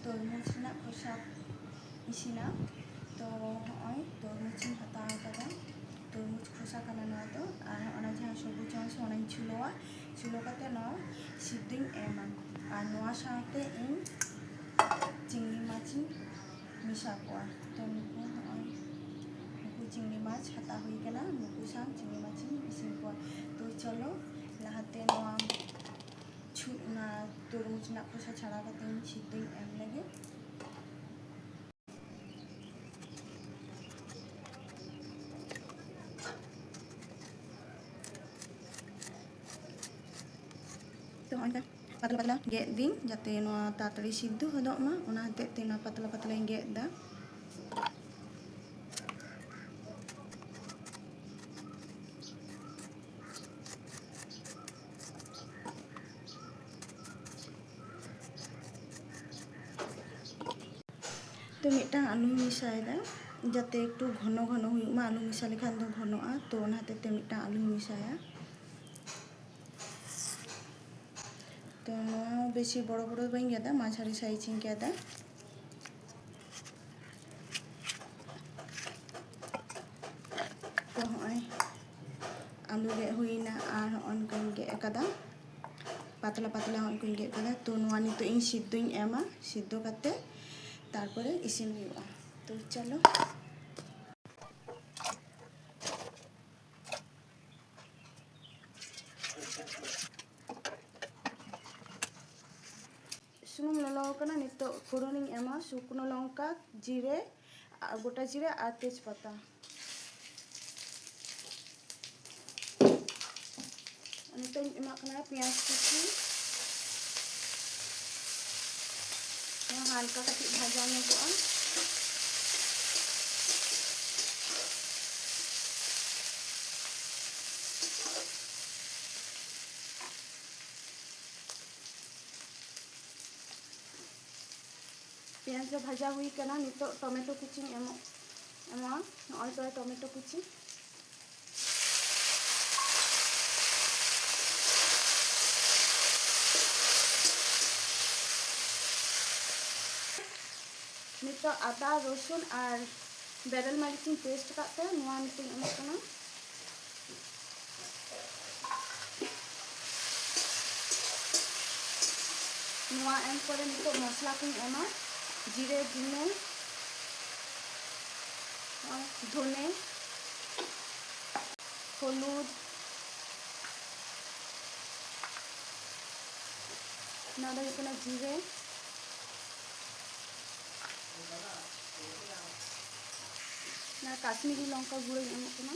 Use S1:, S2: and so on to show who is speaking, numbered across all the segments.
S1: তরমুজ রᱮᱱᱟᱜ খোসা ইসিনা। তো হᱚᱜᱼᱚᱭ তরমুজ ইᱧ ᱦᱟᱛᱟᱣ ᱟᱠᱟᱫᱟ, তরমুজ খোসা ᱠᱟᱱᱟ ᱱᱚᱣᱟ ᱫᱚ, ᱟᱨ ᱚᱱᱟ ᱡᱟᱦᱟᱸ ᱥᱚᱵᱩᱡ ᱚᱝশ ᱚᱱᱟᱧ ᱪᱷᱩᱞᱟᱹᱣᱟ, ᱪᱷᱩᱞᱟᱹᱣ ᱠᱟᱛᱮ ᱱᱚᱣᱟ ᱥᱤদ্ধᱚᱧ ᱮᱢᱟ, ᱟᱨ ᱱᱚᱣᱟ ᱥᱟᱶᱛᱮ ᱤᱧ চিংড়ি মাছᱤᱧ ᱢᱮᱥᱟ ᱠᱚᱣᱟ। তো ᱱᱩᱠᱩ ᱦᱚᱜᱼᱚᱭ ᱱᱩᱠᱩ চিংড়ি মাছ ᱦᱟᱛᱟᱣ ᱦᱩᱭ ᱠᱟᱱᱟ, ᱱᱩᱠᱩ ᱥᱟᱶ চিংড়ি মাছᱤᱧ ᱤᱥᱤᱱ ᱠᱚᱣᱟ। তো চলো লাহাতে ᱱᱚᱣᱟ ᱚᱱᱟ তরমুজ ᱨᱮᱱᱟᱜ খোসা ছাড়াও ᱠᱟᱛᱮ ᱤᱧ সিদ্ধᱚᱧ এম ᱞᱮᱜᱮ। তো অনেক পাতলা পাতলা গেদ দিন যাতে নয়া তাড়াতাড়ি সিদ্ধ হদক মা, ওনা হতেতে তে না পাতলা পাতলাᱧ গেদ দা। তো মিদটাং আলুᱧ মেশাᱭᱮᱫᱟ যাতে একটু ঘন ঘন ᱦᱩᱭᱩᱜ ᱢᱟ, আলু মেশা লেᱠᱷᱟᱱ ᱫᱚ ঘনᱚᱜᱼᱟ, তো ᱚᱱᱟ হতেতে মিদটাং আলুᱧ মেশাᱭᱟ। তো নয়া বেশি বড় বড় বাᱹᱧ গেদা, মাঝারি সাইজᱤᱧ গেদা। তো হᱚᱜᱼᱚᱭ আলু গᱮᱫ ᱦᱩᱭᱱᱟ, ᱟᱨ ᱦᱚᱜᱼᱚᱭ ᱱᱚᱝᱠᱟᱧ ᱜᱮᱫ ᱟᱠᱟᱫᱟ, ᱯᱟᱛᱞᱟ ᱯᱟᱛᱞᱟ ᱦᱚᱜᱼᱚᱭ ᱱᱚᱝᱠᱟᱧ ᱜᱮᱫ ᱟᱠᱟᱫᱟ। তো নয়া নিতᱚᱜ ᱤᱧ সিদ্ধᱚᱧ এমা, সিদ্ধ কাতে তারপরে ইসিন হুᱭᱩᱜᱼᱟ। তো চলো ᱥᱩᱱᱩᱢ ᱞᱚᱞᱚ ᱟᱠᱟᱱᱟ, ᱱᱤᱛᱚᱜ ᱯᱷোᱲᱚᱱᱤᱧ ᱮᱢᱟ, শুকনো লঙ্কা, জিরে, গোটা জিরে আর তেজপাতা। নিতᱚᱜ ᱤᱧ ᱮᱢᱟᱜ ᱠᱟᱱᱟ পেঁয়াজ কুচি, ᱱᱚᱣᱟ হালকা ᱠᱟᱹᱴᱤᱡ ᱵᱷᱟᱡᱟ ᱧᱚᱜᱚᱜᱼᱟ। পেঁয়াজ ᱫᱚ ᱵᱷᱟᱡᱟ ᱦᱩᱭ ᱠᱟᱱᱟ, ᱱᱤᱛᱚᱜ টমেটো কুচিᱧ এমᱟ, ᱱᱚᱜᱼᱚᱭ ᱛᱚ টমেটো কুচি। নিতᱚᱜ আদা রসুন আর বেরেল মারিচিᱧ পেস্ট ᱟᱠᱟᱫ ᱛᱮ ᱱᱚᱣᱟ ᱱᱤᱛᱚᱜ ᱤᱧ ᱮᱢᱟᱜ ᱠᱟᱱᱟ। ᱱᱚᱣᱟ ᱮᱢ ᱯᱚᱨᱮ ᱱᱤᱛᱚᱜ মশলা কইᱧ এমা, জিরে, ধনে, হলুদ, ᱱᱚᱣᱟ ᱫᱚ ᱦᱩᱭᱩᱜ ᱠᱟᱱᱟ জিরে, ᱱᱚᱣᱟ কাশ্মীরি লঙ্কা গুঁড়োᱧ এমᱚᱜ ᱠᱟᱱᱟ,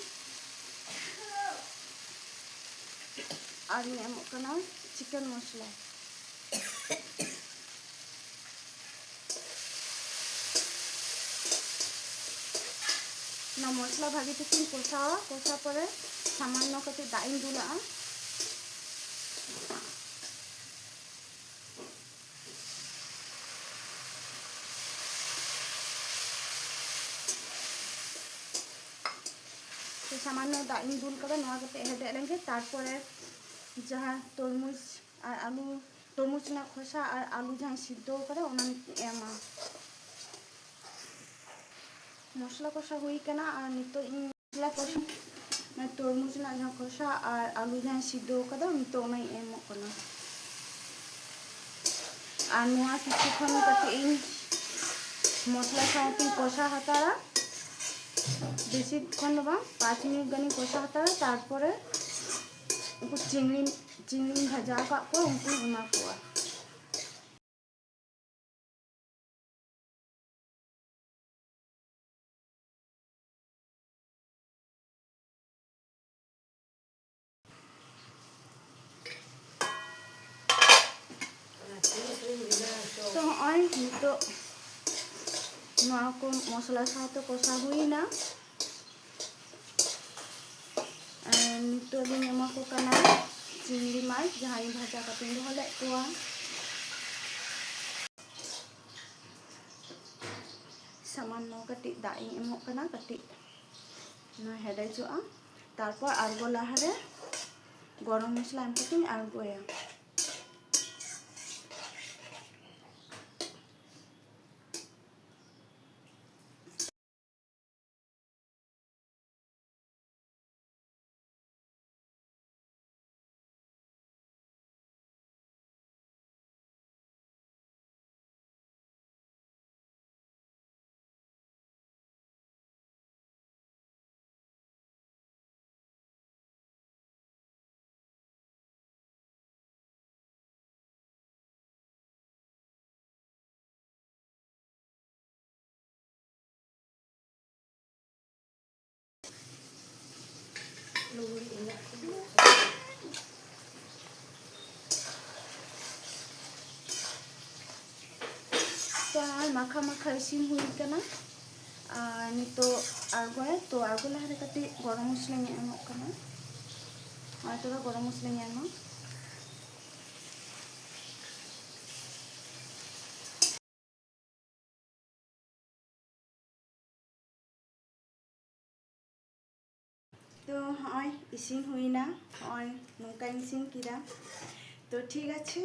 S1: ᱟᱨᱤᱧ এমᱚᱜ ᱠᱟᱱᱟ চিকেন মশলা। ᱚᱱᱟ মশলা ভাগে ᱴᱷᱤᱠᱤᱧ কষাওয়া, কষা পরে সামান্য ᱠᱟᱹᱴᱤᱡ ᱫᱟᱜ ᱤᱧ ᱫᱩᱞᱟᱜᱼᱟ। তো সামান্য দাগ ইᱧ দুল ᱠᱟᱫᱟ, ᱱᱚᱣᱟ ᱠᱟᱛᱮ ᱦᱮᱰᱮᱡ ᱞᱮᱱᱜᱮ, তারপরে ᱡᱟᱦᱟᱸ তরমুজ আর আলু, তরমুজ ᱨᱮᱱᱟᱜ খোসা আর আলু ᱡᱟᱦᱟᱸ সিদ্ধ ᱠᱟᱫᱟ ᱚᱱᱟ এমা। মশলা কষা হুই কানা, আর নিতᱚᱜ ᱤᱧ মশলা কষা তরমুজ ᱨᱮᱱᱟᱜ ᱡᱟᱦᱟᱸ খোসা আর আলু ᱡᱟᱦᱟᱸ সিদ্ধ ᱠᱟᱫᱟ ᱱᱤᱛᱚᱜ ᱚᱱᱟᱧ এমᱚᱜ ᱠᱟᱱᱟ। আর ᱱᱚᱣᱟ কিছুক্ষণ ᱠᱟᱹᱴᱤᱡ ᱤᱧ মশলা সাথে কষা হাতাড়া, বেশিক্ষণ ᱫᱚ ᱵᱟᱝ 5 মিনিট গানি কষা হাতাড়া। তারপরে উনকু চিংড়ি ভাজা আকাদ ᱠᱚ উনকুᱧ এমা ᱠᱚᱣᱟ। তো হᱚᱜᱼᱚᱭ নিতᱚᱜ ᱱᱚᱣᱟ ᱠᱚ মশলা সাথে কষা হুᱭᱱᱟ, নিতᱚᱜ ᱤᱧ এমᱟ ᱠᱚ ᱠᱟᱱᱟ চিংড়ি মাছ ᱡᱟᱦᱟᱸᱭ ভাজা কাটিᱧ ᱫᱚᱦᱚ ᱞᱮᱫ ᱠᱚᱣᱟ। সামান্য ᱠᱟᱹᱴᱤᱡ ᱫᱟᱜ ᱤᱧ ᱮᱢᱚᱜ ᱠᱟᱱᱟ, ᱠᱟᱹᱴᱤᱡ ᱱᱚᱣᱟ ᱦᱮᱰᱮᱡᱚᱜᱼᱟ, তারপর আᱬগো লাহারে গরম মশলা এম কাতেᱧ আᱬগোᱭᱟ। तो माखा माखा इसिन हुई कना नितो आगोए तो आगो लहारे कटी गरम मसला एमोग कना और तो गरम मसला एमा तो हय इसिन हुईना हय नौका इसिन किदा तो ठीक আছে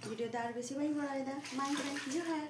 S1: ভিডিওটা আর বেশি বাড়াই দা মাই জোহার।